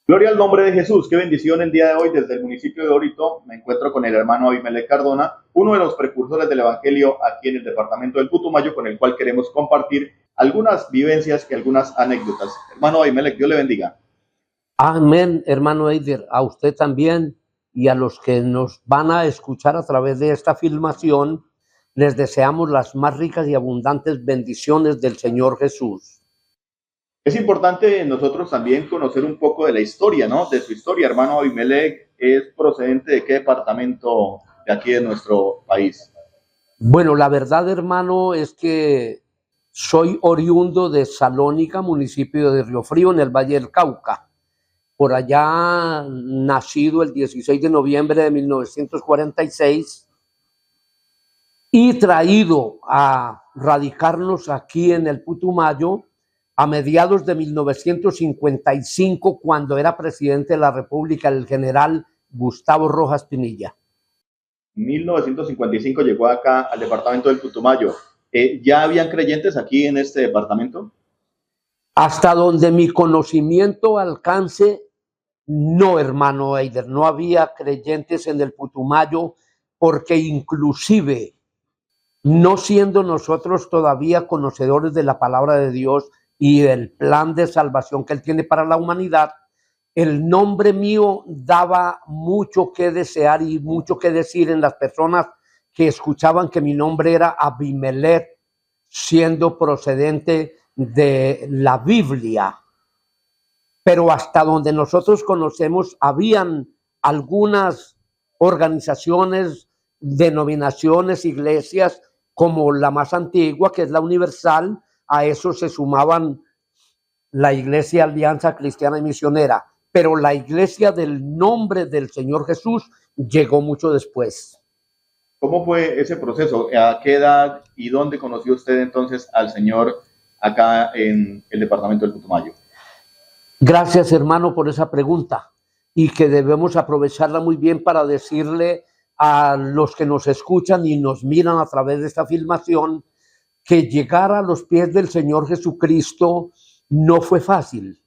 Gloria al nombre de Jesús. Qué bendición el día de hoy desde el municipio de Orito. Me encuentro con el hermano Abimelech Cardona, uno de los precursores del Evangelio aquí en el departamento del Putumayo, con el cual queremos compartir algunas vivencias y algunas anécdotas. Hermano Abimelech, Dios le bendiga. Amén, hermano Eider, a usted también y a los que nos van a escuchar a través de esta filmación, les deseamos las más ricas y abundantes bendiciones del Señor Jesús. Es importante nosotros también conocer un poco de la historia, ¿no? De su historia. Hermano Abimelech, ¿es procedente de qué departamento de aquí de nuestro país? Bueno, la verdad, hermano, es que soy oriundo de Salónica, municipio de Río Frío, en el Valle del Cauca. Por allá, nacido el 16 de noviembre de 1946 y traído a radicarnos aquí en el Putumayo a mediados de 1955, cuando era presidente de la República el general Gustavo Rojas Pinilla. 1955 llegó acá al departamento del Putumayo. ¿Ya habían creyentes aquí en este departamento? Hasta donde mi conocimiento alcance, no, hermano Eider, no había creyentes en el Putumayo, porque inclusive, no siendo nosotros todavía conocedores de la palabra de Dios y del plan de salvación que Él tiene para la humanidad, el nombre mío daba mucho que desear y mucho que decir en las personas que escuchaban que mi nombre era Abimelech, siendo procedente de la Biblia. Pero hasta donde nosotros conocemos, habían algunas organizaciones, denominaciones, iglesias, como la más antigua, que es la Universal. A eso se sumaban la Iglesia Alianza Cristiana y Misionera, pero la iglesia del nombre del Señor Jesús llegó mucho después. ¿Cómo fue ese proceso? ¿A qué edad y dónde conoció usted entonces al Señor acá en el departamento del Putumayo? Gracias, hermano, por esa pregunta, y que debemos aprovecharla muy bien para decirle a los que nos escuchan y nos miran a través de esta filmación que llegar a los pies del Señor Jesucristo no fue fácil.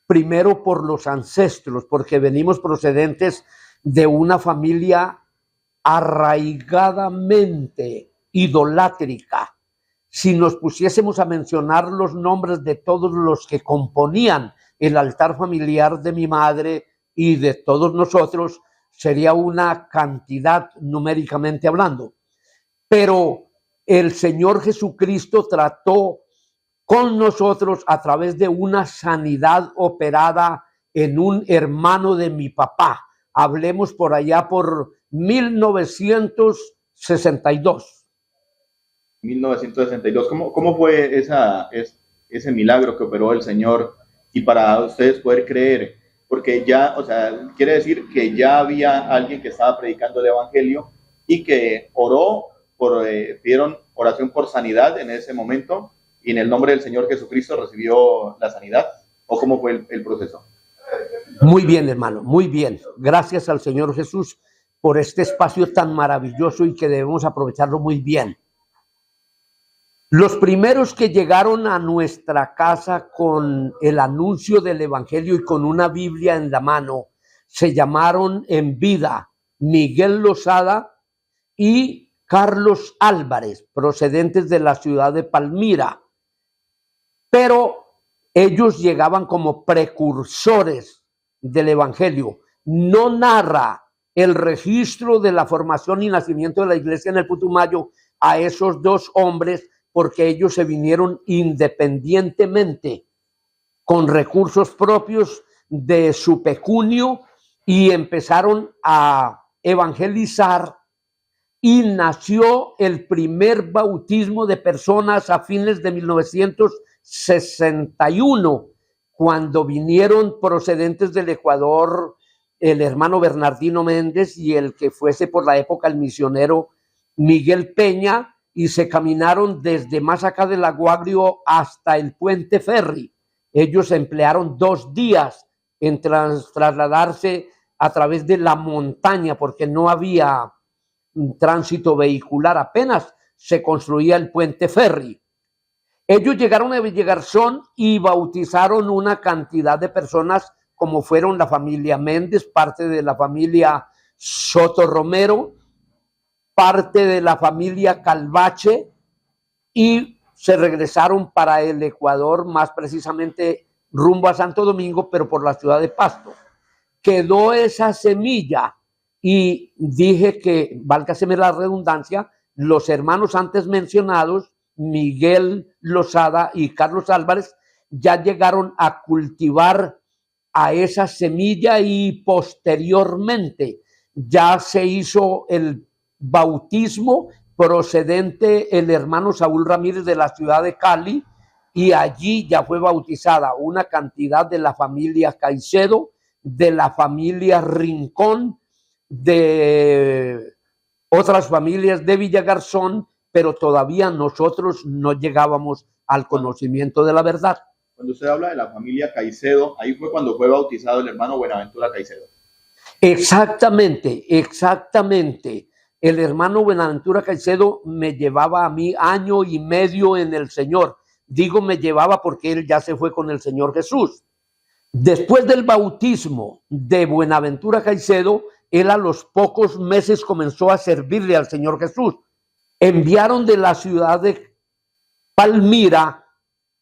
Primero por los ancestros, porque venimos procedentes de una familia arraigadamente idolátrica. Si nos pusiésemos a mencionar los nombres de todos los que componían el altar familiar de mi madre y de todos nosotros, sería una cantidad numéricamente hablando. Pero el Señor Jesucristo trató con nosotros a través de una sanidad operada en un hermano de mi papá. Hablemos por allá por 1962. 1962. ¿Cómo fue ese milagro que operó el Señor y para ustedes poder creer? Porque ya, o sea, quiere decir que ya había alguien que estaba predicando el Evangelio y que oró, pidieron oración por sanidad en ese momento y en el nombre del Señor Jesucristo recibió la sanidad. ¿O cómo fue el proceso? Muy bien, hermano, muy bien. Gracias al Señor Jesús por este espacio tan maravilloso y que debemos aprovecharlo muy bien. Los primeros que llegaron a nuestra casa con el anuncio del Evangelio y con una Biblia en la mano se llamaron en vida Miguel Lozada y Carlos Álvarez, procedentes de la ciudad de Palmira. Pero ellos llegaban como precursores del Evangelio. No narra el registro de la formación y nacimiento de la iglesia en el Putumayo a esos dos hombres, porque ellos se vinieron independientemente, con recursos propios de su pecunio, y empezaron a evangelizar, y nació el primer bautismo de personas a fines de 1961, cuando vinieron procedentes del Ecuador el hermano Bernardino Méndez y el que fuese por la época el misionero Miguel Peña, y se caminaron desde más acá del Aguagrio hasta el Puente Ferry. Ellos emplearon 2 días en trasladarse a través de la montaña, porque no había un tránsito vehicular, apenas se construía el Puente Ferry. Ellos llegaron a Villagarzón y bautizaron una cantidad de personas como fueron la familia Méndez, parte de la familia Soto Romero, parte de la familia Calvache, y se regresaron para el Ecuador, más precisamente rumbo a Santo Domingo, pero por la ciudad de Pasto. Quedó esa semilla y dije que, válgaseme la redundancia, los hermanos antes mencionados, Miguel Lozada y Carlos Álvarez, ya llegaron a cultivar a esa semilla y posteriormente ya se hizo el bautismo procedente el hermano Saúl Ramírez de la ciudad de Cali, y allí ya fue bautizada una cantidad de la familia Caicedo, de la familia Rincón, de otras familias de Villagarzón, pero todavía nosotros no llegábamos al conocimiento de la verdad. Cuando usted habla de la familia Caicedo, ahí fue cuando fue bautizado el hermano Buenaventura Caicedo. Exactamente, exactamente. El hermano Buenaventura Caicedo me llevaba a mí 1 año y medio en el Señor. Digo me llevaba porque él ya se fue con el Señor Jesús. Después del bautismo de Buenaventura Caicedo, él a los pocos meses comenzó a servirle al Señor Jesús. Enviaron de la ciudad de Palmira,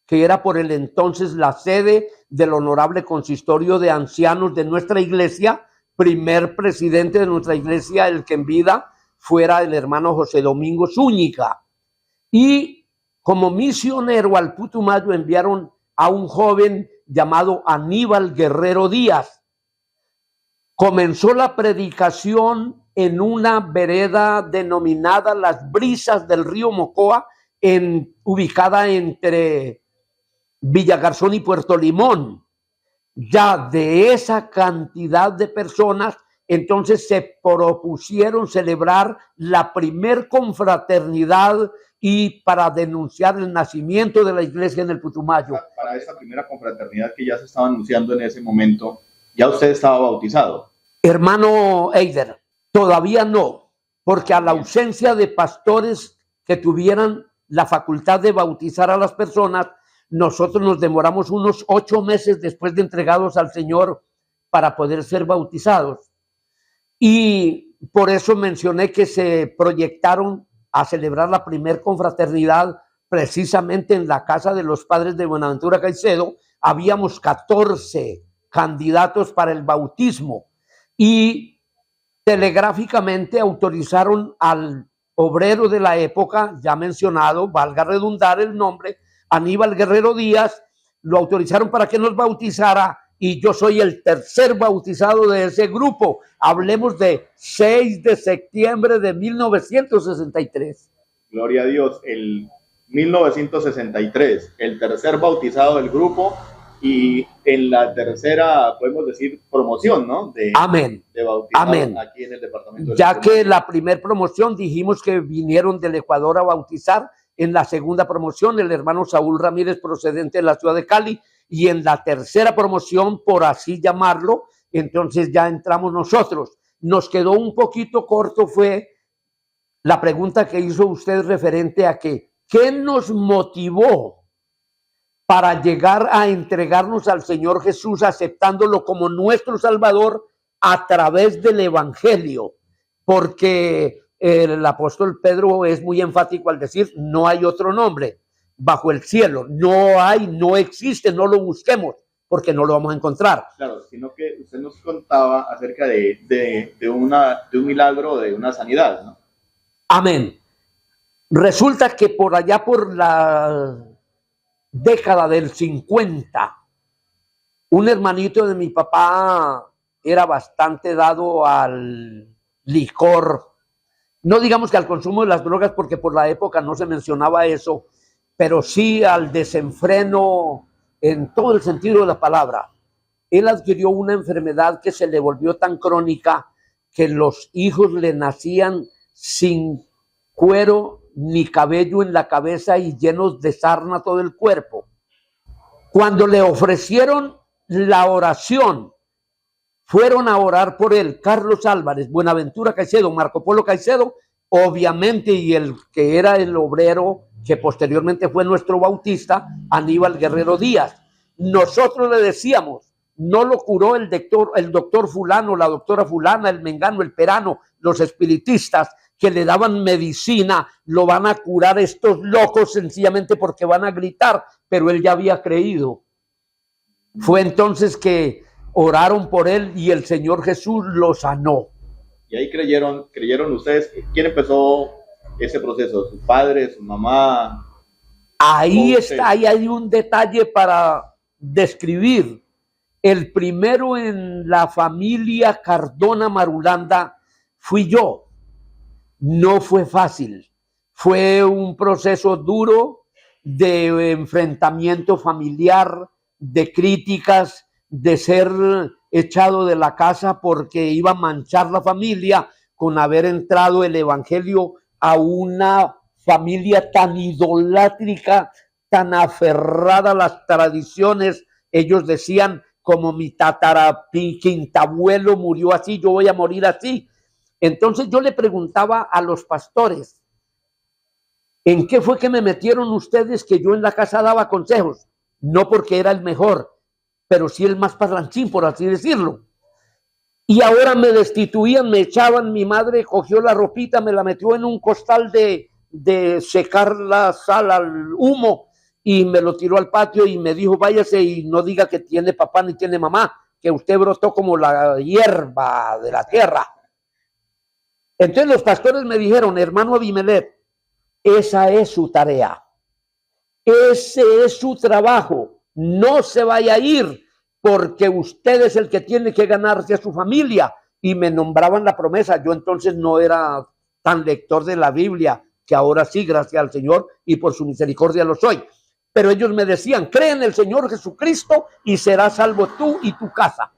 que era por el entonces la sede del honorable consistorio de ancianos de nuestra iglesia, primer presidente de nuestra iglesia, el que en vida fuera el hermano José Domingo Zúñiga. Y como misionero al Putumayo enviaron a un joven llamado Aníbal Guerrero Díaz. Comenzó la predicación en una vereda denominada Las Brisas del río Mocoa, ubicada entre Villagarzón y Puerto Limón. Ya de esa cantidad de personas, entonces se propusieron celebrar la primer confraternidad y para denunciar el nacimiento de la iglesia en el Putumayo. Para esa primera confraternidad que ya se estaba anunciando en ese momento, ¿ya usted estaba bautizado? Hermano Eider, todavía no, porque a la ausencia de pastores que tuvieran la facultad de bautizar a las personas, nosotros nos demoramos unos 8 meses después de entregados al Señor para poder ser bautizados. Y por eso mencioné que se proyectaron a celebrar la primer confraternidad precisamente en la casa de los padres de Buenaventura Caicedo. Habíamos 14 candidatos para el bautismo y telegráficamente autorizaron al obrero de la época, ya mencionado, valga redundar el nombre, Aníbal Guerrero Díaz, lo autorizaron para que nos bautizara y yo soy el tercer bautizado de ese grupo. Hablemos de 6 de septiembre de 1963. Gloria a Dios, el 1963, el tercer bautizado del grupo y en la tercera, podemos decir, promoción, ¿no? Amén. De bautizados Amén. Aquí en el departamento. Ya que la primer promoción dijimos que vinieron del Ecuador a bautizar, en la segunda promoción el hermano Saúl Ramírez procedente de la ciudad de Cali, y en la tercera promoción, por así llamarlo, entonces ya entramos nosotros. Nos quedó un poquito corto, fue la pregunta que hizo usted referente a que, ¿qué nos motivó para llegar a entregarnos al Señor Jesús, aceptándolo como nuestro Salvador a través del Evangelio? Porque el apóstol Pedro es muy enfático al decir, no hay otro nombre bajo el cielo, no hay, no existe, no lo busquemos, porque no lo vamos a encontrar. Claro, sino que usted nos contaba acerca de un milagro, de una sanidad, ¿no? Amén. Resulta que por allá, por la década del 50, un hermanito de mi papá era bastante dado al licor, no digamos que al consumo de las drogas, porque por la época no se mencionaba eso, pero sí al desenfreno en todo el sentido de la palabra. Él adquirió una enfermedad que se le volvió tan crónica que los hijos le nacían sin cuero ni cabello en la cabeza y llenos de sarna todo el cuerpo. Cuando le ofrecieron la oración, fueron a orar por él Carlos Álvarez, Buenaventura Caicedo, Marco Polo Caicedo, obviamente, y el que era el obrero que posteriormente fue nuestro bautista, Aníbal Guerrero Díaz. Nosotros le decíamos, no lo curó el doctor fulano, la doctora fulana, el mengano, el perano, los espiritistas que le daban medicina, lo van a curar estos locos sencillamente porque van a gritar, pero él ya había creído. Fue entonces que oraron por él y el Señor Jesús lo sanó. Y ahí creyeron ustedes. ¿Quién empezó ese proceso? ¿Su padre, su mamá? Ahí está, ahí hay un detalle para describir. El primero en la familia Cardona Marulanda fui yo. No fue fácil. Fue un proceso duro de enfrentamiento familiar, de críticas, de ser echado de la casa porque iba a manchar la familia con haber entrado el evangelio a una familia tan idolátrica, tan aferrada a las tradiciones. Ellos decían, como mi quintabuelo murió así, yo voy a morir así. Entonces yo le preguntaba a los pastores, ¿en qué fue que me metieron ustedes que yo en la casa daba consejos? No porque era el mejor, pero sí el más parlanchín, por así decirlo. Y ahora me destituían, me echaban, mi madre cogió la ropita, me la metió en un costal de secar la sal al humo y me lo tiró al patio y me dijo, váyase y no diga que tiene papá ni tiene mamá, que usted brotó como la hierba de la tierra. Entonces los pastores me dijeron, hermano Abimelech, esa es su tarea, ese es su trabajo, no se vaya a ir porque usted es el que tiene que ganarse a su familia. Y me nombraban la promesa. Yo entonces no era tan lector de la Biblia, que ahora sí, gracias al Señor, y por su misericordia lo soy. Pero ellos me decían, cree en el Señor Jesucristo y serás salvo tú y tu casa.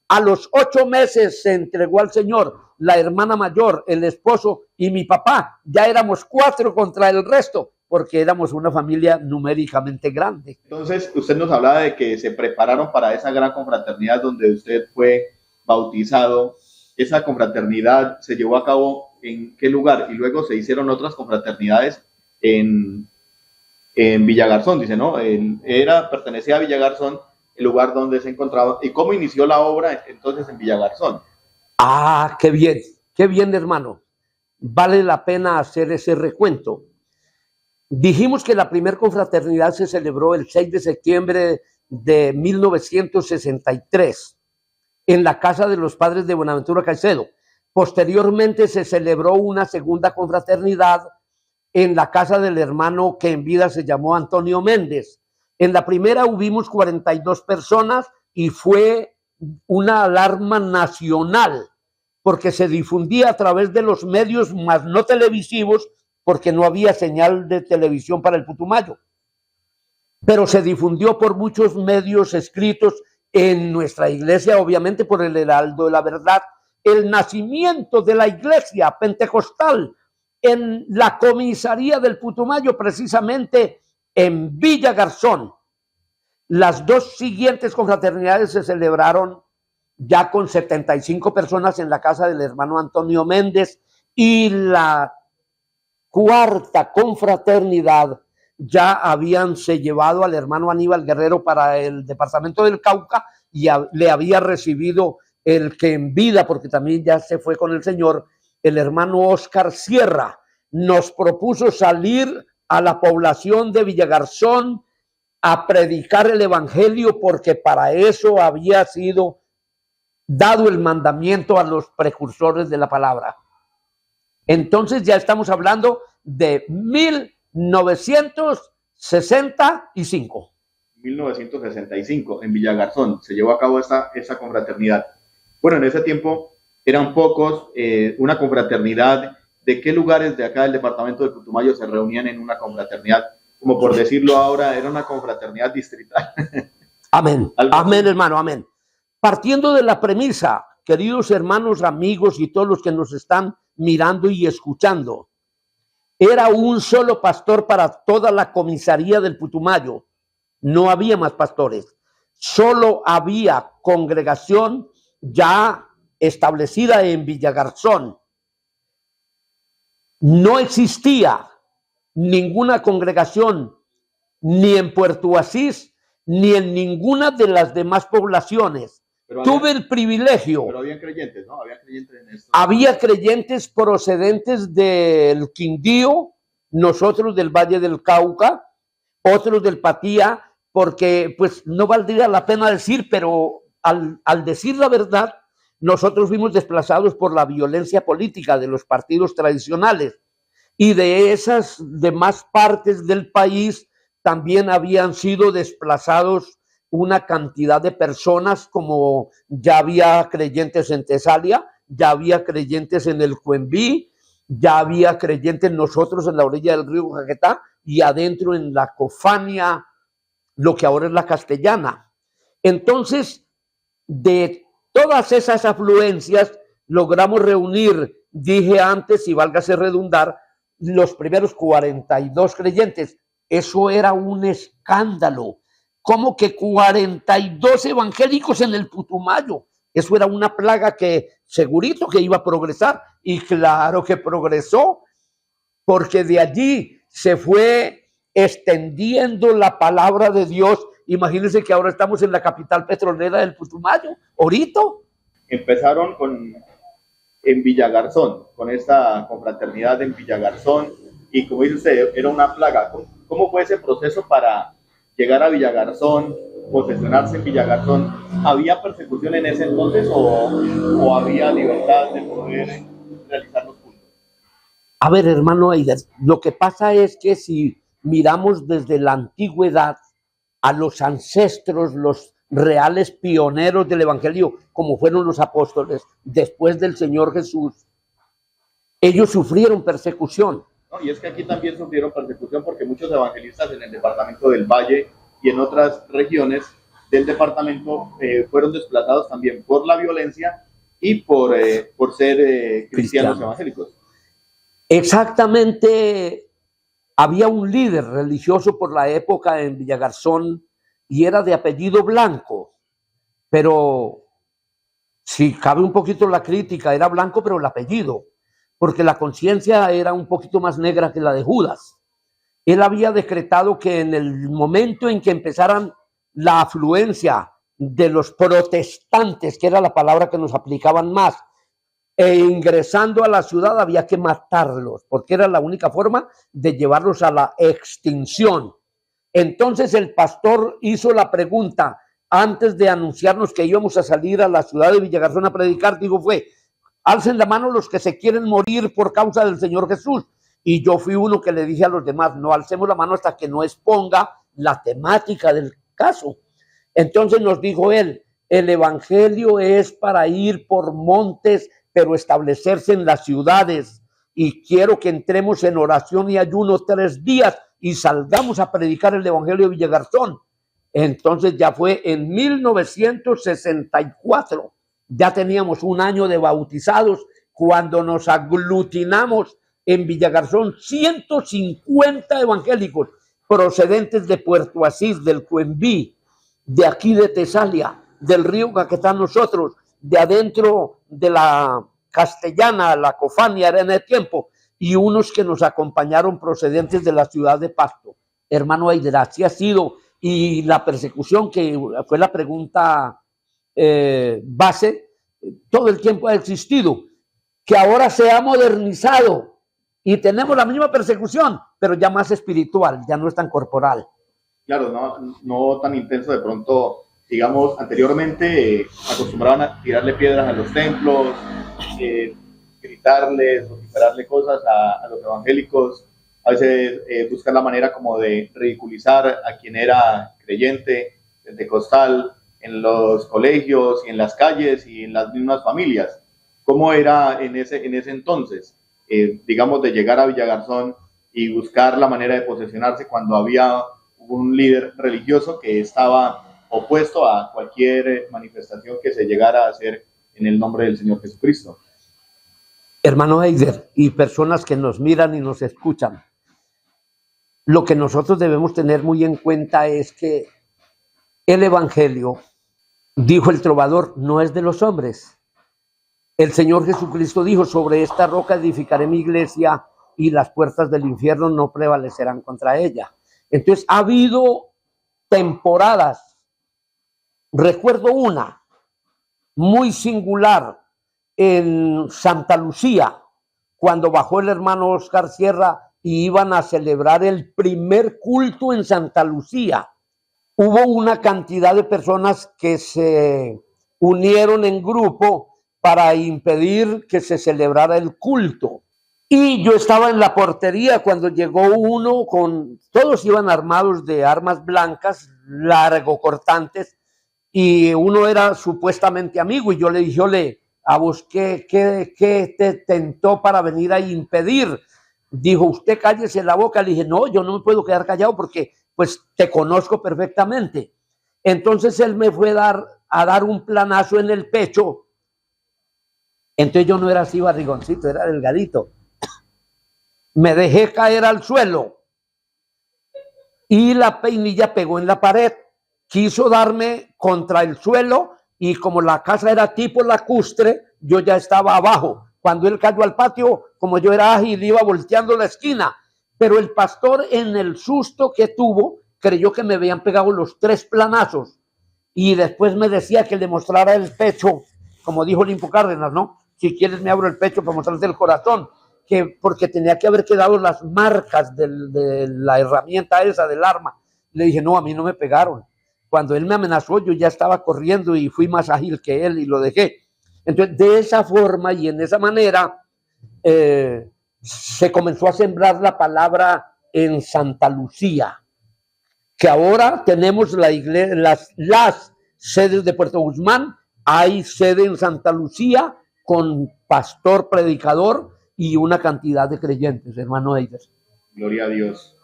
A los 8 meses se entregó al Señor la hermana mayor, el esposo y mi papá. Ya éramos 4 contra el resto, porque éramos una familia numéricamente grande. Entonces, usted nos hablaba de que se prepararon para esa gran confraternidad donde usted fue bautizado. Esa confraternidad se llevó a cabo ¿en qué lugar? Y luego se hicieron otras confraternidades en Villagarzón, dice, ¿no? Pertenecía a Villagarzón, el lugar donde se encontraba. ¿Y cómo inició la obra entonces en Villagarzón? Ah, qué bien, hermano. Vale la pena hacer ese recuento. Dijimos que la primera confraternidad se celebró el 6 de septiembre de 1963 en la casa de los padres de Buenaventura Caicedo. Posteriormente se celebró una segunda confraternidad en la casa del hermano que en vida se llamó Antonio Méndez. En la primera hubimos 42 personas y fue una alarma nacional porque se difundía a través de los medios, más no televisivos, porque no había señal de televisión para el Putumayo. Pero se difundió por muchos medios escritos en nuestra iglesia, obviamente por el Heraldo de la Verdad, el nacimiento de la iglesia pentecostal en la comisaría del Putumayo, precisamente en Villagarzón. Las 2 siguientes confraternidades se celebraron ya con 75 personas en la casa del hermano Antonio Méndez, y la cuarta confraternidad ya habíanse llevado al hermano Aníbal Guerrero para el departamento del Cauca y le había recibido el que en vida, porque también ya se fue con el Señor, el hermano Oscar Sierra. Nos propuso salir a la población de Villagarzón a predicar el evangelio, porque para eso había sido dado el mandamiento a los precursores de la palabra. Entonces ya estamos hablando de 1965. 1965, en Villagarzón, se llevó a cabo esa confraternidad. Bueno, en ese tiempo eran pocos, una confraternidad. ¿De qué lugares de acá del departamento de Putumayo se reunían en una confraternidad? Como por decirlo ahora, era una confraternidad distrital. Amén, amén, hermano, amén. Partiendo de la premisa, queridos hermanos, amigos y todos los que nos están mirando y escuchando, era un solo pastor para toda la comisaría del Putumayo. No había más pastores. Solo había congregación ya establecida en Villagarzón. No existía ninguna congregación ni en Puerto Asís ni en ninguna de las demás poblaciones. Tuve el privilegio. Pero había creyentes, ¿no? Había creyentes en esto. Había creyentes procedentes del Quindío, nosotros del Valle del Cauca, otros del Patía, porque pues no valdría la pena decir, pero al decir la verdad, nosotros fuimos desplazados por la violencia política de los partidos tradicionales, y de esas demás partes del país también habían sido desplazados una cantidad de personas, como ya había creyentes en Tesalia, ya había creyentes en el Cuembí, ya había creyentes nosotros en la orilla del río Caquetá y adentro en la Cofania, lo que ahora es la Castellana. Entonces, de todas esas afluencias logramos reunir, dije antes, y válgase redundar, los primeros 42 creyentes. Eso era un escándalo. ¿Cómo que 42 evangélicos en el Putumayo? Eso era una plaga que segurito que iba a progresar, y claro que progresó, porque de allí se fue extendiendo la palabra de Dios. Imagínense que ahora estamos en la capital petrolera del Putumayo, ahorita. Empezaron en Villagarzón, con esta confraternidad en Villagarzón, y como dice usted, era una plaga. ¿Cómo fue ese proceso para llegar a Villagarzón, posesionarse en Villagarzón? ¿Había persecución en ese entonces o había libertad de poder realizar los cultos? A ver, hermano Eider, lo que pasa es que si miramos desde la antigüedad a los ancestros, los reales pioneros del evangelio, como fueron los apóstoles después del Señor Jesús, ellos sufrieron persecución. No, y es que aquí también sufrieron persecución, porque muchos evangelistas en el departamento del Valle y en otras regiones del departamento fueron desplazados también por la violencia y por ser cristianos evangélicos. Exactamente. Había un líder religioso por la época en Villagarzón y era de apellido Blanco, pero si cabe un poquito la crítica, era Blanco pero el apellido, porque la conciencia era un poquito más negra que la de Judas. Él había decretado que en el momento en que empezaran la afluencia de los protestantes, que era la palabra que nos aplicaban más, e ingresando a la ciudad, había que matarlos, porque era la única forma de llevarlos a la extinción. Entonces el pastor hizo la pregunta, antes de anunciarnos que íbamos a salir a la ciudad de Villagarzón a predicar, digo, alcen la mano los que se quieren morir por causa del Señor Jesús. Y yo fui uno que le dije a los demás, no alcemos la mano hasta que no exponga la temática del caso. Entonces nos dijo él, el evangelio es para ir por montes, pero establecerse en las ciudades, y quiero que entremos en oración y ayuno 3 días y salgamos a predicar el evangelio de Villagarzón. Entonces ya fue en 1964, ya teníamos 1 año de bautizados, cuando nos aglutinamos en Villagarzón 150 evangélicos procedentes de Puerto Asís, del Cuembí, de aquí de Tesalia, del río Caquetá, nosotros, de adentro de la Castellana, la Cofania era en el tiempo, y unos que nos acompañaron procedentes de la ciudad de Pasto. Hermano Eider, así ha sido, y la persecución, que fue la pregunta base, todo el tiempo ha existido. Que ahora se ha modernizado y tenemos la misma persecución, pero ya más espiritual, ya no es tan corporal. Claro, no tan intenso de pronto. Digamos, anteriormente acostumbraban a tirarle piedras a los templos, gritarles, vociferarle cosas a los evangélicos, a veces buscar la manera como de ridiculizar a quien era creyente, pentecostal, en los colegios y en las calles y en las mismas familias. ¿Cómo era en ese entonces, digamos, de llegar a Villagarzón y buscar la manera de posesionarse cuando había un líder religioso que estaba opuesto a cualquier manifestación que se llegara a hacer en el nombre del Señor Jesucristo? Hermano Eider y personas que nos miran y nos escuchan, lo que nosotros debemos tener muy en cuenta es que el evangelio, dijo el trovador, no es de los hombres. El Señor Jesucristo dijo, sobre esta roca edificaré mi iglesia y las puertas del infierno no prevalecerán contra ella. Entonces ha habido temporadas. Recuerdo una muy singular en Santa Lucía, cuando bajó el hermano Oscar Sierra y iban a celebrar el primer culto en Santa Lucía. Hubo una cantidad de personas que se unieron en grupo para impedir que se celebrara el culto. Y yo estaba en la portería cuando llegó uno todos iban armados de armas blancas, largocortantes, y uno era supuestamente amigo, y yo le dije, ¿a vos qué te tentó para venir a impedir? Dijo, usted cállese la boca. Le dije, no, yo no me puedo quedar callado porque pues te conozco perfectamente. Entonces él me fue a dar un planazo en el pecho. Entonces yo no era así barrigoncito, era delgadito. Me dejé caer al suelo y la peinilla pegó en la pared. Quiso darme contra el suelo y como la casa era tipo lacustre, yo ya estaba abajo. Cuando él cayó al patio, como yo era ágil, iba volteando la esquina. Pero el pastor, en el susto que tuvo, creyó que me habían pegado los 3 planazos. Y después me decía que le mostrara el pecho, como dijo Limpo Cárdenas, ¿no? Si quieres me abro el pecho para mostrarte el corazón. Porque tenía que haber quedado las marcas de la herramienta esa, del arma. Le dije, no, a mí no me pegaron. Cuando él me amenazó, yo ya estaba corriendo y fui más ágil que él y lo dejé. Entonces, de esa forma y en esa manera, se comenzó a sembrar la palabra en Santa Lucía, que ahora tenemos la iglesia, las sedes de Puerto Guzmán, hay sede en Santa Lucía con pastor, predicador y una cantidad de creyentes, hermano Eider. Gloria a Dios.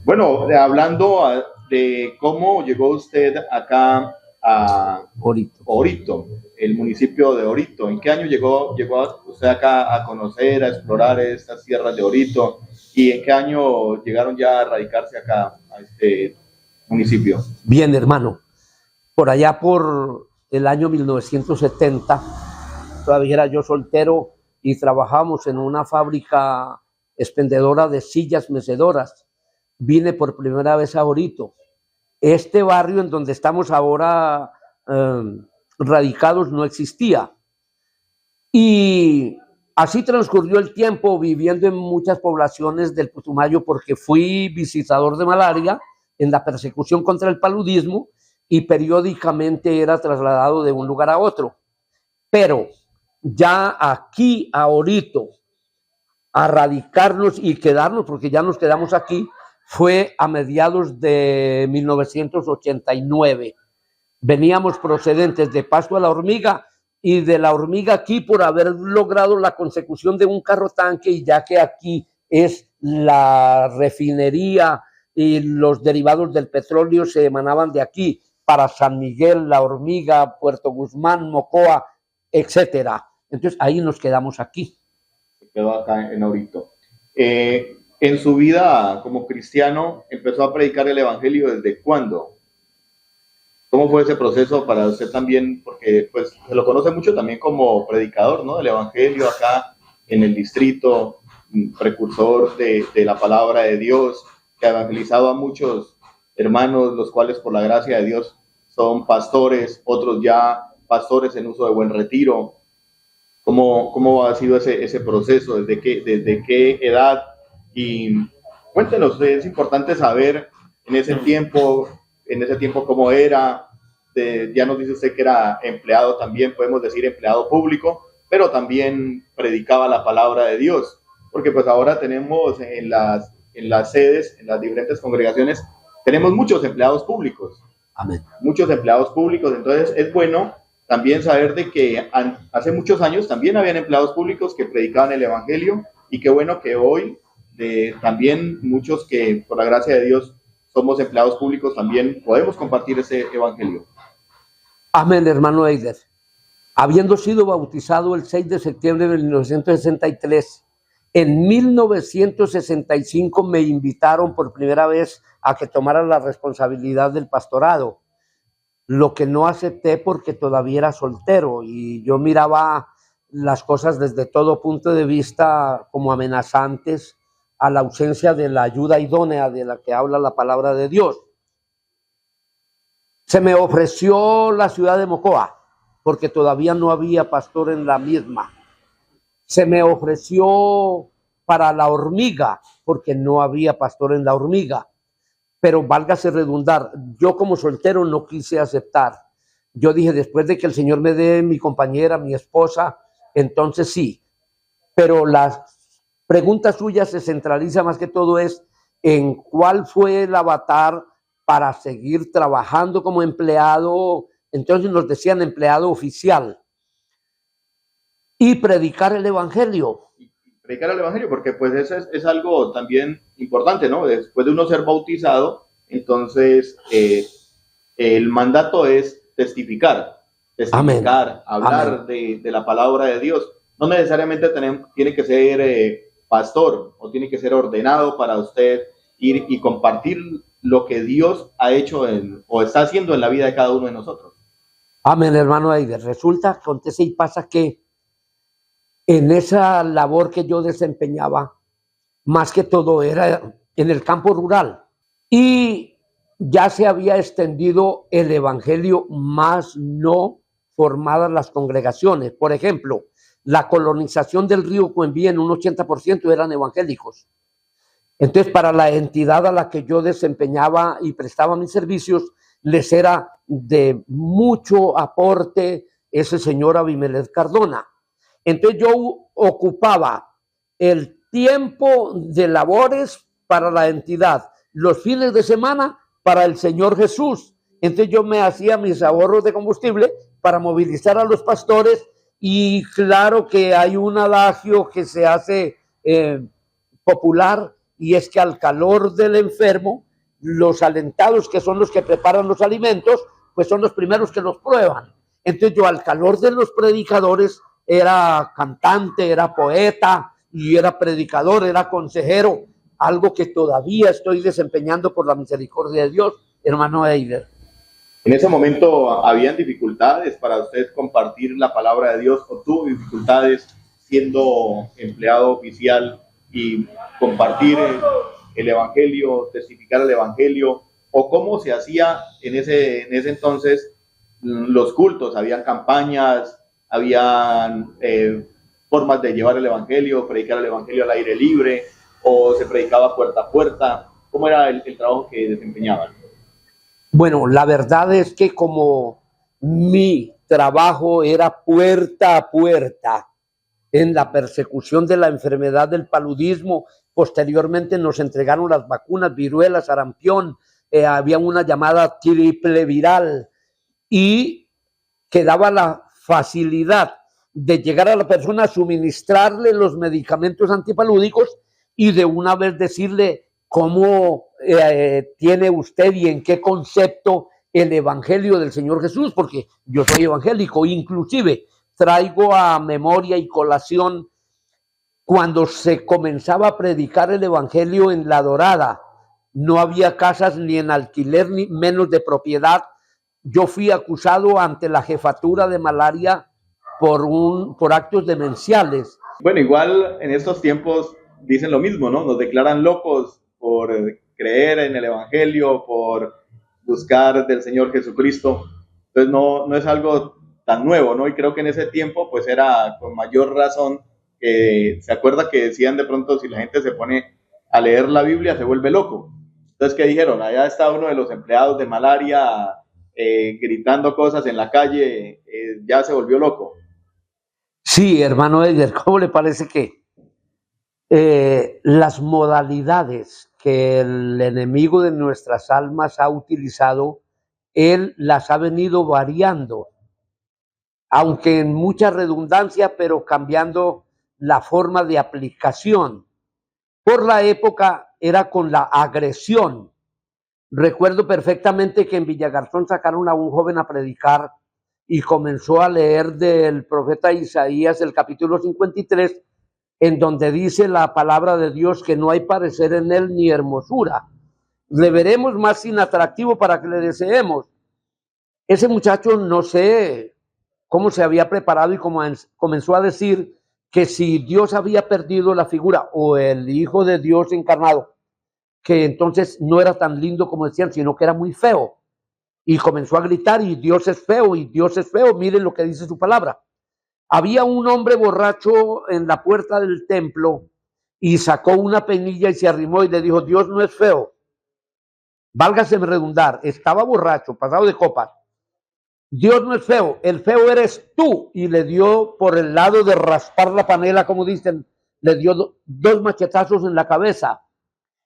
Bueno, hablando de cómo llegó usted acá a Orito, el municipio de Orito. ¿En qué año llegó usted acá a conocer, a explorar estas tierras de Orito? ¿Y en qué año llegaron ya a radicarse acá, a este municipio? Bien, hermano. Por allá por el año 1970, todavía era yo soltero y trabajamos en una fábrica expendedora de sillas mecedoras. Vine por primera vez a Orito. Este barrio en donde estamos ahora radicados no existía. Y así transcurrió el tiempo viviendo en muchas poblaciones del Putumayo porque fui visitador de malaria en la persecución contra el paludismo y periódicamente era trasladado de un lugar a otro. Pero ya aquí a Orito, a radicarnos y quedarnos, porque ya nos quedamos aquí, fue a mediados de 1989. Veníamos procedentes de Pasto a La Hormiga y de La Hormiga aquí por haber logrado la consecución de un carro tanque, y ya que aquí es la refinería y los derivados del petróleo se emanaban de aquí para San Miguel, La Hormiga, Puerto Guzmán, Mocoa, etcétera. Entonces ahí nos quedamos aquí. Se quedó acá en Orito. En su vida como cristiano, ¿empezó a predicar el evangelio desde cuándo? ¿Cómo fue ese proceso para usted también? Porque pues se lo conoce mucho también como predicador, ¿no? Del evangelio acá en el distrito, precursor de la palabra de Dios, que ha evangelizado a muchos hermanos, los cuales por la gracia de Dios son pastores, otros ya pastores en uso de Buen Retiro. ¿Cómo ha sido ese proceso? ¿Desde qué edad? Y cuéntenos, es importante saber en ese tiempo cómo era. Ya nos dice usted que era empleado también, podemos decir empleado público, pero también predicaba la palabra de Dios, porque pues ahora tenemos en las sedes, en las diferentes congregaciones, tenemos muchos empleados públicos. Amén. Muchos empleados públicos, entonces es bueno también saber de que hace muchos años también habían empleados públicos que predicaban el evangelio, y qué bueno que hoy también muchos que por la gracia de Dios somos empleados públicos también podemos compartir ese evangelio. Amén, hermano Eider. Habiendo sido bautizado el 6 de septiembre de 1963, en 1965 me invitaron por primera vez a que tomara la responsabilidad del pastorado, lo que no acepté porque todavía era soltero y yo miraba las cosas desde todo punto de vista como amenazantes a la ausencia de la ayuda idónea de la que habla la palabra de Dios. Se me ofreció la ciudad de Mocoa, porque todavía no había pastor en la misma. Se me ofreció para La Hormiga, porque no había pastor en La Hormiga. Pero válgase redundar, yo como soltero no quise aceptar. Yo dije, después de que el Señor me dé mi compañera, mi esposa, entonces sí. Pero la pregunta suya se centraliza más que todo es en cuál fue el avatar para seguir trabajando como empleado. Entonces nos decían empleado oficial y predicar el evangelio. Predicar el evangelio, porque pues eso es algo también importante, ¿no? Después de uno ser bautizado, entonces el mandato es testificar, Amén. hablar de la palabra de Dios. No necesariamente tiene que ser pastor o tiene que ser ordenado para usted ir y compartir lo que Dios ha hecho o está haciendo en la vida de cada uno de nosotros. Amén, hermano Eider. Resulta, acontece y pasa que en esa labor que yo desempeñaba, más que todo era en el campo rural. Y ya se había extendido el evangelio, más no formadas las congregaciones. Por ejemplo, la colonización del río Coenví en un 80% eran evangélicos. Entonces, para la entidad a la que yo desempeñaba y prestaba mis servicios, les era de mucho aporte ese señor Abimelech Cardona. Entonces, yo ocupaba el tiempo de labores para la entidad, los fines de semana para el Señor Jesús. Entonces, yo me hacía mis ahorros de combustible para movilizar a los pastores. Y claro que hay un adagio que se hace popular, y es que al calor del enfermo, los alentados, que son los que preparan los alimentos, pues son los primeros que los prueban. Entonces yo al calor de los predicadores era cantante, era poeta y era predicador, era consejero, algo que todavía estoy desempeñando por la misericordia de Dios, hermano Eider. En ese momento habían dificultades para usted compartir la palabra de Dios, o tuvo dificultades siendo empleado oficial y compartir el evangelio, testificar el evangelio, o cómo se hacía en ese entonces los cultos. Habían campañas, habían formas de llevar el evangelio, predicar el evangelio al aire libre, o se predicaba puerta a puerta. ¿Cómo era el trabajo que desempeñaban? Bueno, la verdad es que como mi trabajo era puerta a puerta en la persecución de la enfermedad del paludismo, posteriormente nos entregaron las vacunas, viruela, sarampión, había una llamada triple viral, y que daba la facilidad de llegar a la persona, suministrarle los medicamentos antipalúdicos y de una vez decirle cómo tiene usted y en qué concepto el evangelio del Señor Jesús, porque yo soy evangélico. Inclusive traigo a memoria y colación cuando se comenzaba a predicar el evangelio en La Dorada. No había casas ni en alquiler, ni menos de propiedad. Yo fui acusado ante la jefatura de malaria por actos demenciales. Bueno, igual en estos tiempos dicen lo mismo, ¿no? Nos declaran locos por creer en el evangelio, por buscar del Señor Jesucristo. Entonces no es algo tan nuevo, ¿no? Y creo que en ese tiempo pues era con mayor razón. Se acuerda que decían de pronto, si la gente se pone a leer la Biblia se vuelve loco. Entonces, ¿qué dijeron? Allá está uno de los empleados de malaria gritando cosas en la calle, ya se volvió loco. Sí, hermano Edgar, ¿cómo le parece que las modalidades que el enemigo de nuestras almas ha utilizado, él las ha venido variando, aunque en mucha redundancia, pero cambiando la forma de aplicación? Por la época era con la agresión. Recuerdo perfectamente que en Villagarzón sacaron a un joven a predicar y comenzó a leer del profeta Isaías el capítulo 53, en donde dice la palabra de Dios que no hay parecer en él ni hermosura. Le veremos más inatractivo para que le deseemos. Ese muchacho no sé cómo se había preparado y comenzó a decir que si Dios había perdido la figura o el Hijo de Dios encarnado, que entonces no era tan lindo como decían, sino que era muy feo. y comenzó a gritar, y Dios es feo, y Dios es feo. Miren lo que dice su palabra. Había un hombre borracho en la puerta del templo y sacó una penilla y se arrimó y le dijo, Dios no es feo. Válgaseme redundar, estaba borracho, pasado de copas. Dios no es feo, el feo eres tú. Y le dio por el lado de raspar la panela, como dicen, le dio dos machetazos en la cabeza.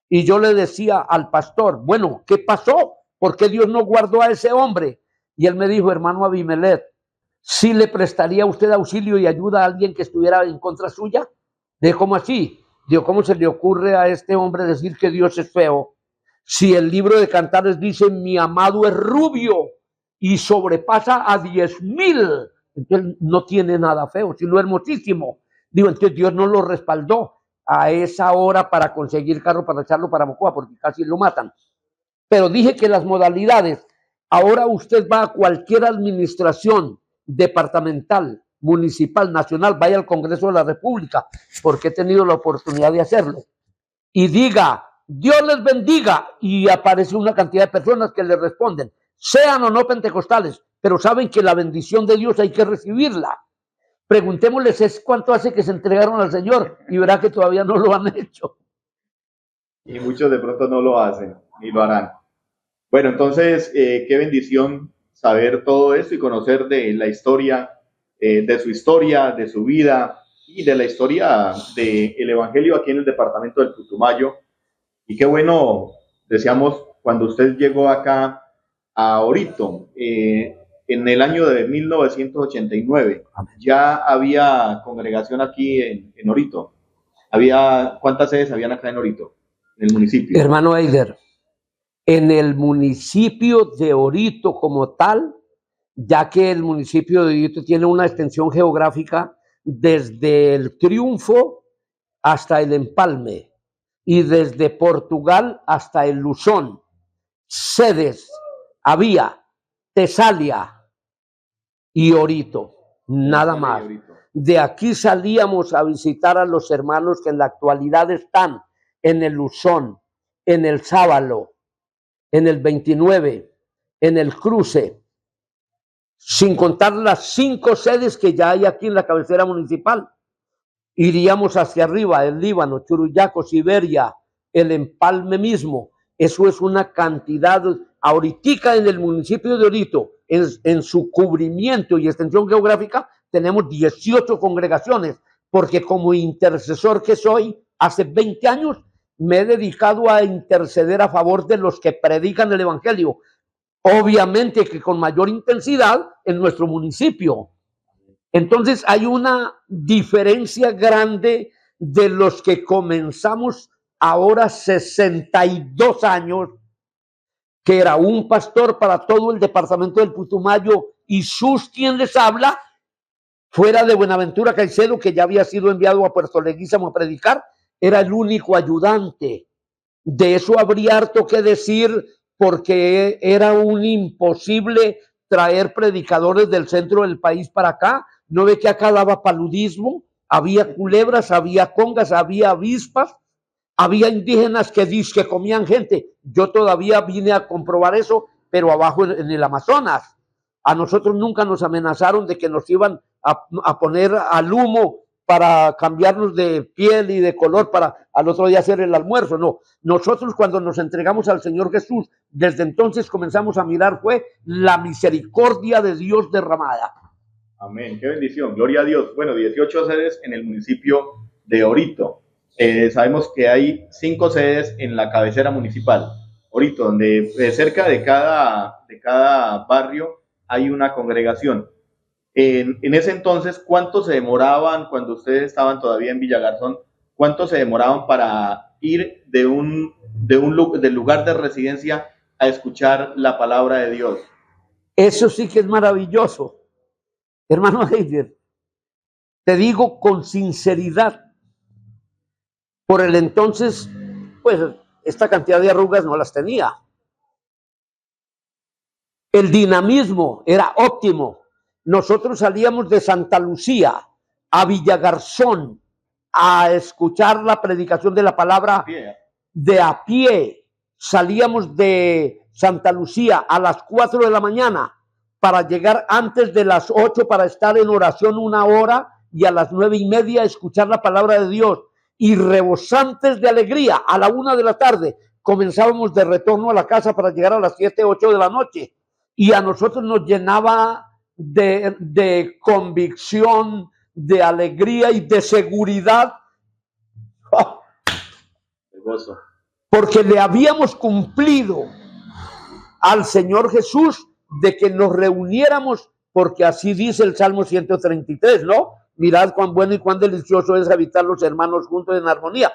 Y yo le decía al pastor, bueno, ¿qué pasó? ¿Por qué Dios no guardó a ese hombre? Y él me dijo, hermano Abimelech, ¿sí le prestaría a usted auxilio y ayuda a alguien que estuviera en contra suya? Dijo, ¿cómo así? Digo, ¿cómo se le ocurre a este hombre decir que Dios es feo? Si el libro de Cantares dice, mi amado es rubio y sobrepasa a 10,000, entonces no tiene nada feo, sino hermosísimo. Digo, entonces Dios no lo respaldó a esa hora para conseguir carro para echarlo para Mocoa, porque casi lo matan. Pero dije que las modalidades, ahora usted va a cualquier administración departamental, municipal, nacional, vaya al Congreso de la República, porque he tenido la oportunidad de hacerlo, y diga, Dios les bendiga, y aparece una cantidad de personas que le responden, sean o no pentecostales, pero saben que la bendición de Dios hay que recibirla. Preguntémosles cuánto hace que se entregaron al Señor y verá que todavía no lo han hecho. Y muchos de pronto no lo hacen, ni lo harán. Bueno, entonces, qué bendición saber todo esto y conocer de la historia, de su vida y de la historia del Evangelio aquí en el departamento del Putumayo. Y qué bueno, decíamos, cuando usted llegó acá a Orito, en el año de 1989, ya había congregación aquí en Orito. ¿Cuántas sedes habían acá en Orito, en el municipio? Hermano Eider, en el municipio de Orito como tal, ya que el municipio de Orito tiene una extensión geográfica desde el Triunfo hasta el Empalme y desde Portugal hasta el Luzón. Sedes había Tesalia y Orito, nada más. De aquí salíamos a visitar a los hermanos que en la actualidad están en el Luzón, en el Sábalo, en el 29, en el Cruce, sin contar las 5 sedes que ya hay aquí en la cabecera municipal. Iríamos hacia arriba, el Líbano, Churuyaco, Siberia, el Empalme mismo. Eso es una cantidad. Ahorita en el municipio de Orito, en su cubrimiento y extensión geográfica, tenemos 18 congregaciones, porque como intercesor que soy, hace 20 años me he dedicado a interceder a favor de los que predican el Evangelio. Obviamente que con mayor intensidad en nuestro municipio. Entonces hay una diferencia grande de los que comenzamos ahora 62 años, que era un pastor para todo el departamento del Putumayo y sus quien les habla, fuera de Buenaventura Caicedo, que ya había sido enviado a Puerto Leguízamo a predicar, era el único ayudante. De eso habría harto que decir, porque era un imposible traer predicadores del centro del país para acá. ¿No ve que acá daba paludismo? Había culebras, había congas, había avispas, había indígenas que comían gente. Yo todavía vine a comprobar eso, pero abajo en el Amazonas. A nosotros nunca nos amenazaron de que nos iban a poner al humo para cambiarnos de piel y de color para al otro día hacer el almuerzo. No, nosotros cuando nos entregamos al Señor Jesús, desde entonces comenzamos a mirar fue la misericordia de Dios derramada. Amén, qué bendición, gloria a Dios. Bueno, 18 sedes en el municipio de Orito. Sabemos que hay 5 sedes en la cabecera municipal, Orito, donde cerca de cada barrio hay una congregación. En ese entonces, ¿cuánto se demoraban cuando ustedes estaban todavía en Villagarzón? ¿Cuánto se demoraban para ir del lugar de residencia a escuchar la palabra de Dios? Eso sí que es maravilloso. Hermano Heider, te digo con sinceridad, por el entonces, pues esta cantidad de arrugas no las tenía. El dinamismo era óptimo. Nosotros salíamos de Santa Lucía a Villagarzón a escuchar la predicación de la palabra de a pie. Salíamos de Santa Lucía a las 4 de la mañana para llegar antes de las 8 para estar en oración 1 hora y a las 9:30 escuchar la palabra de Dios. Y rebosantes de alegría, a la 1 de la tarde comenzábamos de retorno a la casa para llegar a las 7, 8 de la noche. Y a nosotros nos llenaba de convicción, de alegría y de seguridad. Porque le habíamos cumplido al Señor Jesús de que nos reuniéramos, porque así dice el Salmo 133, ¿no? Mirad cuán bueno y cuán delicioso es habitar los hermanos juntos en armonía.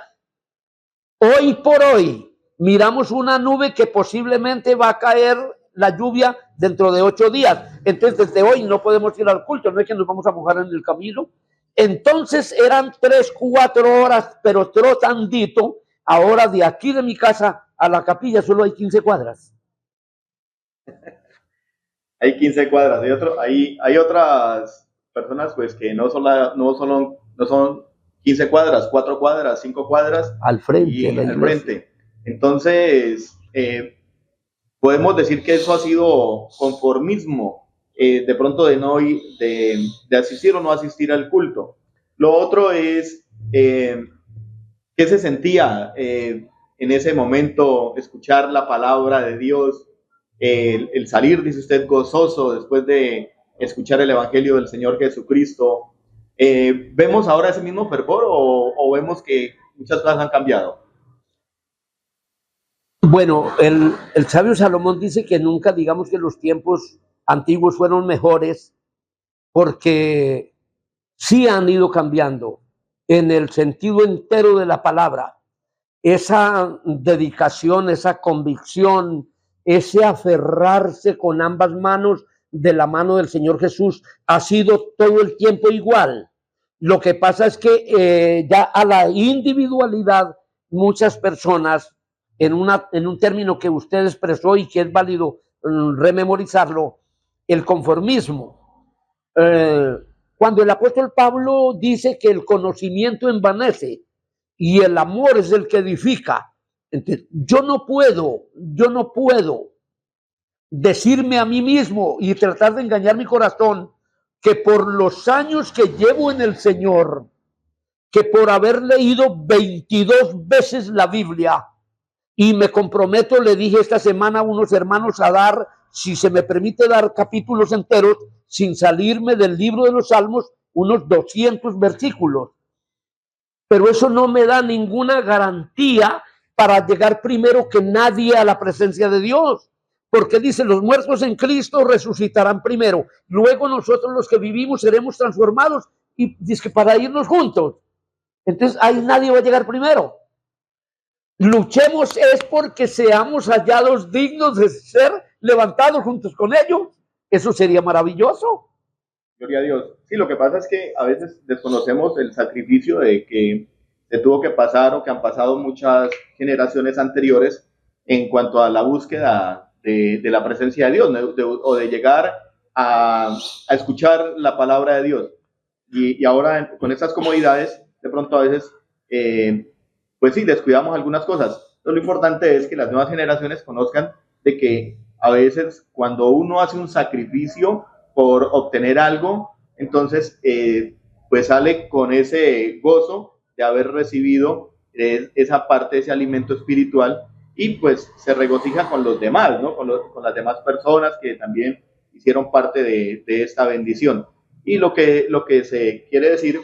Hoy por hoy miramos una nube que posiblemente va a caer la lluvia dentro de 8 días. Entonces desde hoy no podemos ir al culto, no es que nos vamos a mojar en el camino. Entonces eran 3, 4 horas, pero trotandito. Ahora de aquí de mi casa a la capilla solo hay 15 cuadras. Hay 15 cuadras. Hay otras personas pues que no son 15 cuadras, 4 cuadras, 5 cuadras. Al frente. Al frente. Entonces, podemos decir que eso ha sido conformismo, de pronto de asistir o no asistir al culto. Lo otro es, ¿qué se sentía en ese momento escuchar la palabra de Dios? El salir, dice usted, gozoso después de escuchar el Evangelio del Señor Jesucristo. ¿Vemos ahora ese mismo fervor o vemos que muchas cosas han cambiado? Bueno, el sabio Salomón dice que nunca digamos que los tiempos antiguos fueron mejores, porque sí han ido cambiando en el sentido entero de la palabra. Esa dedicación, esa convicción, ese aferrarse con ambas manos de la mano del Señor Jesús ha sido todo el tiempo igual. Lo que pasa es que ya a la individualidad, muchas personas, en un término que usted expresó y que es válido rememorizarlo, el conformismo. Cuando el apóstol Pablo dice que el conocimiento envanece y el amor es el que edifica, entonces, yo no puedo decirme a mí mismo y tratar de engañar mi corazón que por los años que llevo en el Señor, que por haber leído 22 veces la Biblia, y me comprometo, le dije esta semana a unos hermanos a dar, si se me permite dar capítulos enteros, sin salirme del libro de los Salmos, unos 200 versículos. Pero eso no me da ninguna garantía para llegar primero que nadie a la presencia de Dios. Porque dice, los muertos en Cristo resucitarán primero. Luego nosotros los que vivimos seremos transformados y dice que para irnos juntos. Entonces ahí nadie va a llegar primero. Luchemos es porque seamos hallados dignos de ser levantados juntos con ellos. Eso sería maravilloso. Gloria a Dios. Sí, lo que pasa es que a veces desconocemos el sacrificio de que se tuvo que pasar o que han pasado muchas generaciones anteriores en cuanto a la búsqueda de la presencia de Dios o de llegar a escuchar la palabra de Dios. Y ahora con estas comodidades, de pronto a veces, pues sí, descuidamos algunas cosas. Pero lo importante es que las nuevas generaciones conozcan de que a veces cuando uno hace un sacrificio por obtener algo, entonces pues sale con ese gozo de haber recibido esa parte, ese alimento espiritual, y pues se regocija con los demás, ¿no? Con las demás personas que también hicieron parte de esta bendición. Y lo que se quiere decir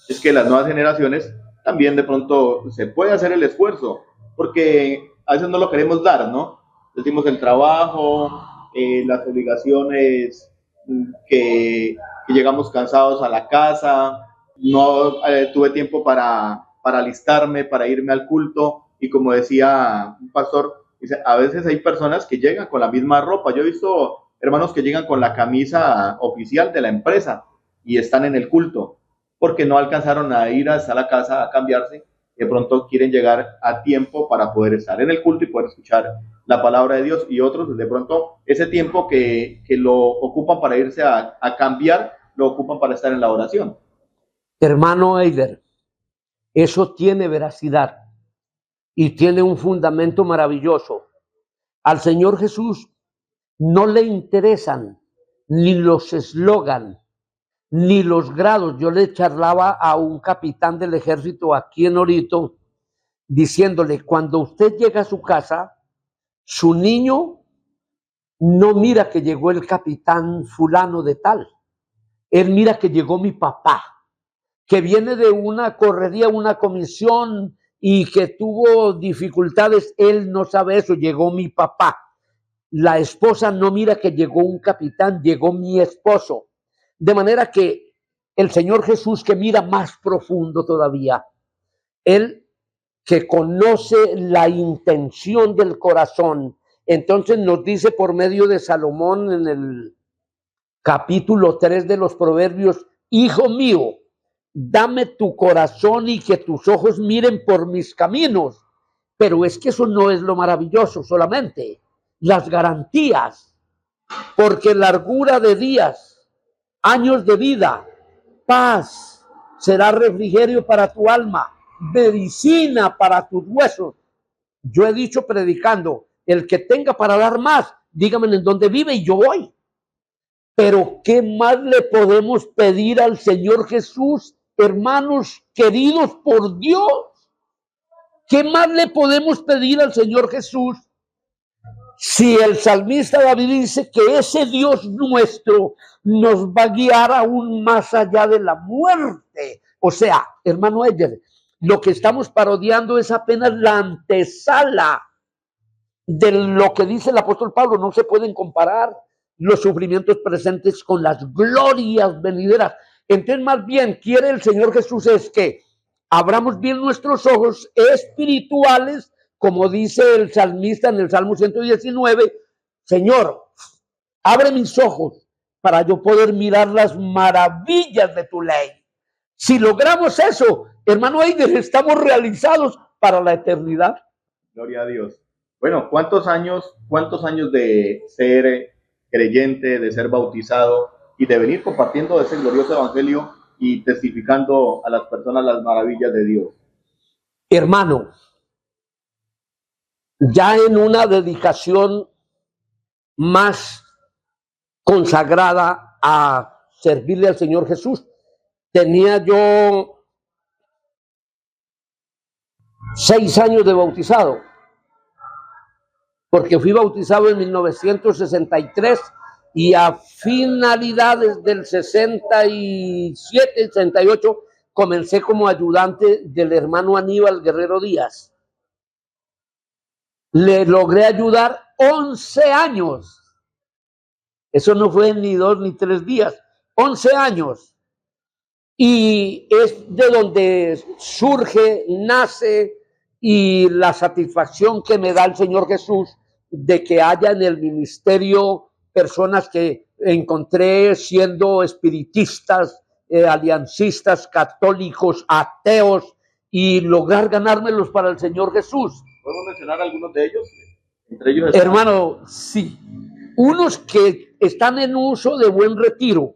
es que las nuevas generaciones también de pronto se puede hacer el esfuerzo, porque a veces no lo queremos dar, ¿no? Decimos el trabajo, las obligaciones, que llegamos cansados a la casa, no tuve tiempo para alistarme, para irme al culto, y como decía un pastor, dice, a veces hay personas que llegan con la misma ropa. Yo he visto hermanos que llegan con la camisa oficial de la empresa y están en el culto, porque no alcanzaron a ir hasta la casa a cambiarse. De pronto quieren llegar a tiempo para poder estar en el culto y poder escuchar la palabra de Dios, y otros de pronto ese tiempo que lo ocupan para irse a cambiar, lo ocupan para estar en la oración. Hermano Eider, eso tiene veracidad y tiene un fundamento maravilloso. Al Señor Jesús no le interesan ni los eslogan, ni los grados. Yo le charlaba a un capitán del ejército aquí en Orito, diciéndole, cuando usted llega a su casa, su niño no mira que llegó el capitán fulano de tal. Él mira que llegó mi papá, que viene de una correría, una comisión y que tuvo dificultades. Él no sabe eso, llegó mi papá. La esposa no mira que llegó un capitán, llegó mi esposo. De manera que el Señor Jesús, que mira más profundo todavía, Él que conoce la intención del corazón, entonces nos dice por medio de Salomón en el capítulo 3 de los Proverbios, hijo mío, dame tu corazón y que tus ojos miren por mis caminos. Pero es que eso no es lo maravilloso solamente, las garantías, porque largura de días, años de vida, paz, será refrigerio para tu alma, medicina para tus huesos. Yo he dicho predicando, el que tenga para dar más, dígame en dónde vive y yo voy. Pero ¿qué más le podemos pedir al Señor Jesús, hermanos queridos por Dios? ¿Qué más le podemos pedir al Señor Jesús? Si el salmista David dice que ese Dios nuestro nos va a guiar aún más allá de la muerte. O sea, hermano Edger, lo que estamos parodiando es apenas la antesala de lo que dice el apóstol Pablo. No se pueden comparar los sufrimientos presentes con las glorias venideras. Entonces, más bien, quiere el Señor Jesús es que abramos bien nuestros ojos espirituales, como dice el salmista en el Salmo 119, Señor, abre mis ojos para yo poder mirar las maravillas de tu ley. Si logramos eso, hermano Eider, estamos realizados para la eternidad. Gloria a Dios. Bueno, ¿cuántos años de ser creyente, de ser bautizado y de venir compartiendo ese glorioso evangelio y testificando a las personas las maravillas de Dios? Hermano, ya en una dedicación más consagrada a servirle al Señor Jesús, tenía yo 6 años de bautizado, porque fui bautizado en 1963 y a finalidades del 67, 68, comencé como ayudante del hermano Aníbal Guerrero Díaz. Le logré ayudar 11 años. Eso no fue ni 2 ni 3 días, 11 años. Y es de donde surge, nace y la satisfacción que me da el Señor Jesús de que haya en el ministerio personas que encontré siendo espiritistas, aliancistas, católicos, ateos, y lograr ganármelos para el Señor Jesús. ¿Podemos mencionar algunos de ellos? Entre ellos hermano, sí. Unos que están en uso de buen retiro.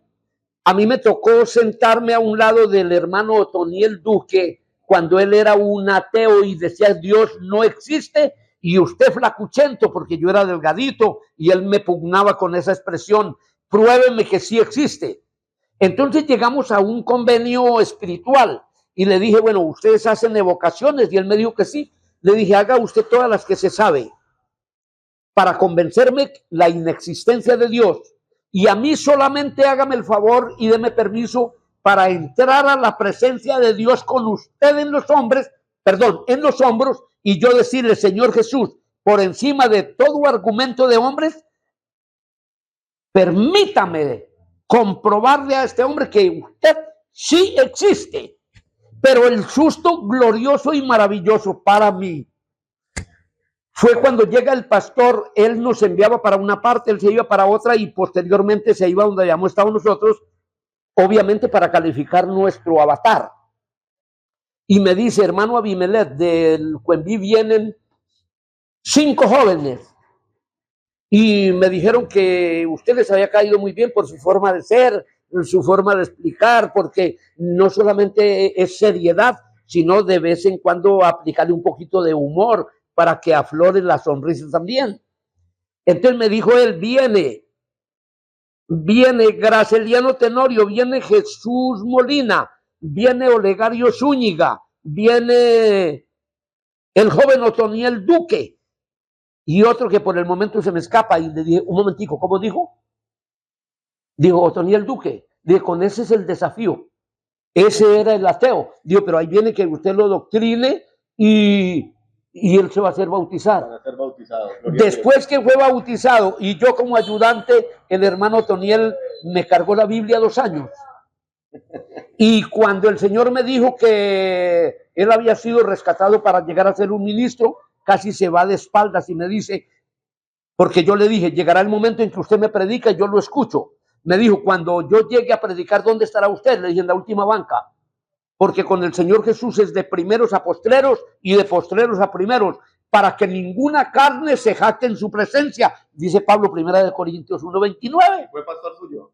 A mí me tocó sentarme a un lado del hermano Otoniel Duque cuando él era un ateo y decía Dios no existe y usted flacuchento, porque yo era delgadito y él me pugnaba con esa expresión, pruébeme que sí existe. Entonces llegamos a un convenio espiritual y le dije, bueno, ustedes hacen evocaciones, y él me dijo que sí. Le dije, haga usted todas las que se sabe para convencerme la inexistencia de Dios, y a mí solamente hágame el favor y deme permiso para entrar a la presencia de Dios con usted en los hombros, y yo decirle, Señor Jesús, por encima de todo argumento de hombres, permítame comprobarle a este hombre que usted sí existe. Pero el susto glorioso y maravilloso para mí fue cuando llega el pastor. Él nos enviaba para una parte, él se iba para otra y posteriormente se iba donde habíamos estado nosotros, obviamente para calificar nuestro avatar. Y me dice, hermano Abimelech, del Cuenví vienen 5 jóvenes y me dijeron que usted les había caído muy bien por su forma de ser, su forma de explicar, porque no solamente es seriedad, sino de vez en cuando aplicarle un poquito de humor para que aflore la sonrisa también. Entonces me dijo él, viene Graceliano Tenorio, viene Jesús Molina, viene Olegario Zúñiga, viene el joven Otoniel Duque y otro que por el momento se me escapa. Y le dije, un momentico, ¿cómo dijo? Dijo Otoniel Duque. Dije, con ese es el desafío. Ese era el ateo. Digo, pero ahí viene que usted lo doctrine y él se va a hacer bautizar. Van a ser bautizados. Después que fue bautizado y yo como ayudante, el hermano Otoniel me cargó la Biblia 2 años. Y cuando el Señor me dijo que él había sido rescatado para llegar a ser un ministro, casi se va de espaldas y me dice, porque yo le dije, llegará el momento en que usted me predica y yo lo escucho. Me dijo, cuando yo llegue a predicar, ¿dónde estará usted? Le dije, en la última banca. Porque con el Señor Jesús es de primeros a postreros y de postreros a primeros, para que ninguna carne se jacte en su presencia, dice Pablo, 1 Corintios 1:29. ¿Fue pastor suyo?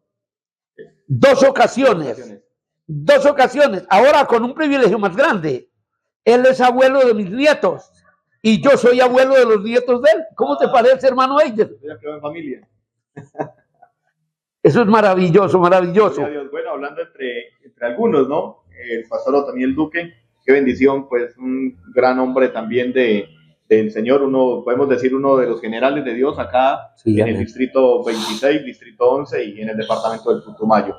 2 ocasiones. 2 ocasiones. Ahora con un privilegio más grande. Él es abuelo de mis nietos y yo soy abuelo de los nietos de él. ¿Cómo te parece, hermano Eider? Ya quedó en familia. Eso es maravilloso, maravilloso. Bueno, hablando entre algunos, ¿no? El pastor Otoniel Duque, qué bendición, pues un gran hombre también del Señor, podemos decir uno de los generales de Dios acá, sí, en el distrito 26, distrito 11 y en el departamento del Putumayo.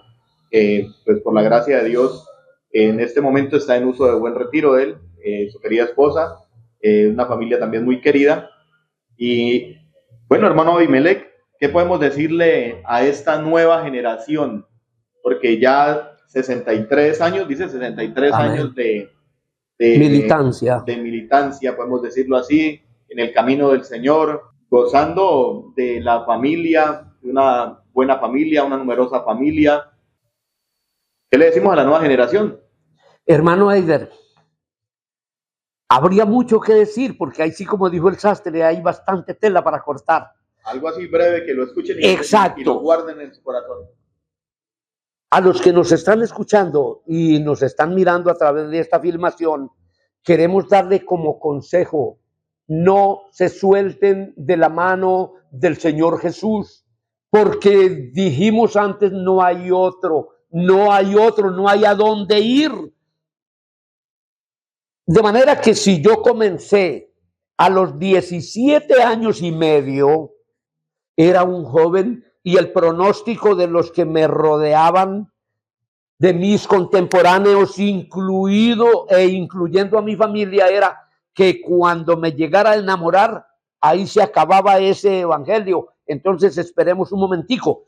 Pues por la gracia de Dios, en este momento está en uso de buen retiro de él, su querida esposa, una familia también muy querida. Y bueno, hermano Abimelech, ¿qué podemos decirle a esta nueva generación? Porque ya 63 años, dice 63 Amén. Años de militancia, podemos decirlo así, en el camino del Señor, gozando de la familia, de una buena familia, una numerosa familia. ¿Qué le decimos a la nueva generación? Hermano Eider, habría mucho que decir, porque ahí sí, como dijo el sastre, hay bastante tela para cortar. Algo así breve, que lo escuchen y lo guarden en su corazón. A los que nos están escuchando y nos están mirando a través de esta filmación, queremos darle como consejo, no se suelten de la mano del Señor Jesús, porque dijimos antes, no hay otro, no hay a dónde ir. De manera que si yo comencé a los 17 años y medio, era un joven, y el pronóstico de los que me rodeaban, de mis contemporáneos, incluyendo a mi familia, era que cuando me llegara a enamorar, ahí se acababa ese evangelio. Entonces esperemos un momentico.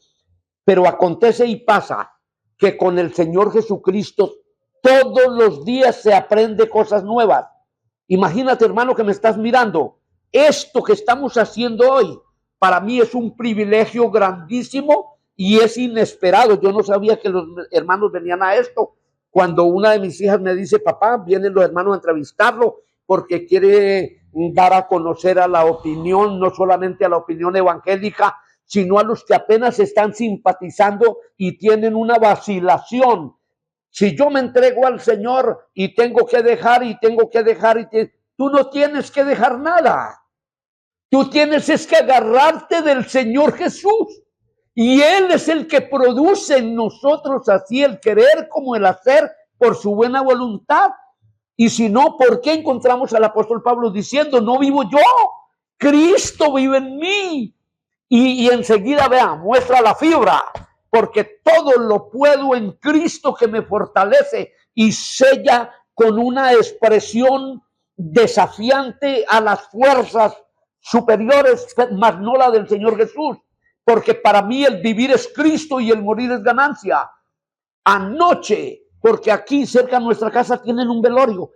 Pero acontece y pasa que con el Señor Jesucristo todos los días se aprende cosas nuevas. Imagínate, hermano, que me estás mirando. Esto que estamos haciendo hoy, para mí es un privilegio grandísimo y es inesperado. Yo no sabía que los hermanos venían a esto. Cuando una de mis hijas me dice, papá, vienen los hermanos a entrevistarlo porque quiere dar a conocer a la opinión, no solamente a la opinión evangélica, sino a los que apenas están simpatizando y tienen una vacilación. Si yo me entrego al Señor y tengo que dejar, tú no tienes que dejar nada. Tú tienes es que agarrarte del Señor Jesús. Y Él es el que produce en nosotros así el querer como el hacer por su buena voluntad. Y si no, ¿por qué encontramos al apóstol Pablo diciendo, no vivo yo, Cristo vive en mí? Y enseguida, vean, muestra la fibra, porque todo lo puedo en Cristo que me fortalece, y sella con una expresión desafiante a las fuerzas superiores, más no la del Señor Jesús, porque para mí el vivir es Cristo y el morir es ganancia. Anoche, porque aquí cerca de nuestra casa tienen un velorio,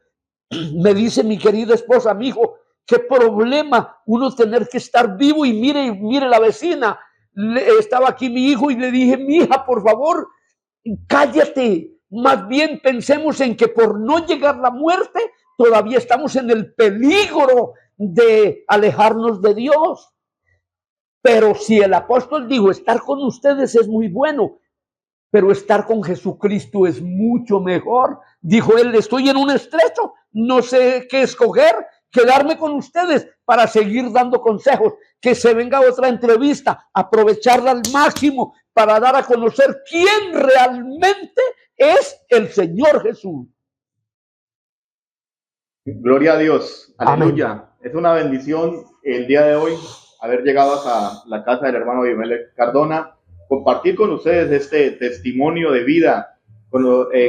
me dice mi querida esposa, mi hijo, qué problema uno tener que estar vivo, y mire la vecina, estaba aquí mi hijo y le dije, mi hija, por favor, cállate, más bien pensemos en que por no llegar la muerte, todavía estamos en el peligro de alejarnos de Dios. Pero si el apóstol dijo, estar con ustedes es muy bueno, pero estar con Jesucristo es mucho mejor. Dijo él, estoy en un estrecho, no sé qué escoger, quedarme con ustedes para seguir dando consejos, que se venga otra entrevista, aprovecharla al máximo para dar a conocer quién realmente es el Señor Jesús. Gloria a Dios, aleluya. Amén. Es una bendición el día de hoy haber llegado a la casa del hermano Abimelech Cardona, compartir con ustedes este testimonio de vida,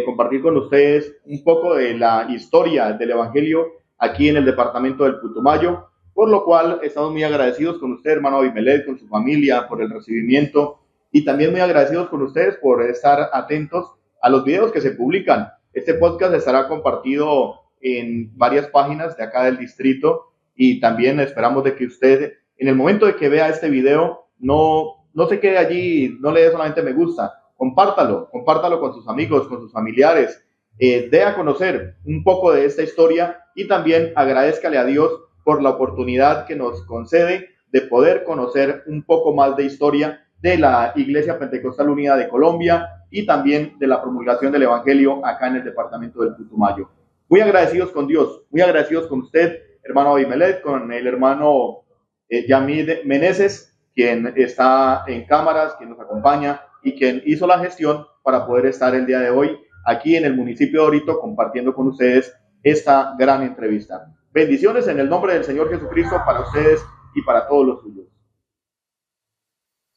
compartir con ustedes un poco de la historia del Evangelio aquí en el departamento del Putumayo, por lo cual estamos muy agradecidos con usted, hermano Abimelech, con su familia, por el recibimiento, y también muy agradecidos con ustedes por estar atentos a los videos que se publican. Este podcast estará compartido en varias páginas de acá del distrito, y también esperamos de que usted, en el momento de que vea este video, no se quede allí, no le dé solamente me gusta, compártalo con sus amigos, con sus familiares, dé a conocer un poco de esta historia, y también agradézcale a Dios por la oportunidad que nos concede de poder conocer un poco más de historia de la Iglesia Pentecostal Unida de Colombia y también de la promulgación del Evangelio acá en el departamento del Putumayo. Muy agradecidos con Dios, muy agradecidos con usted, hermano Abimelech, con el hermano Yamid Meneses, quien está en cámaras, quien nos acompaña y quien hizo la gestión para poder estar el día de hoy aquí en el municipio de Orito compartiendo con ustedes esta gran entrevista. Bendiciones en el nombre del Señor Jesucristo para ustedes y para todos los suyos.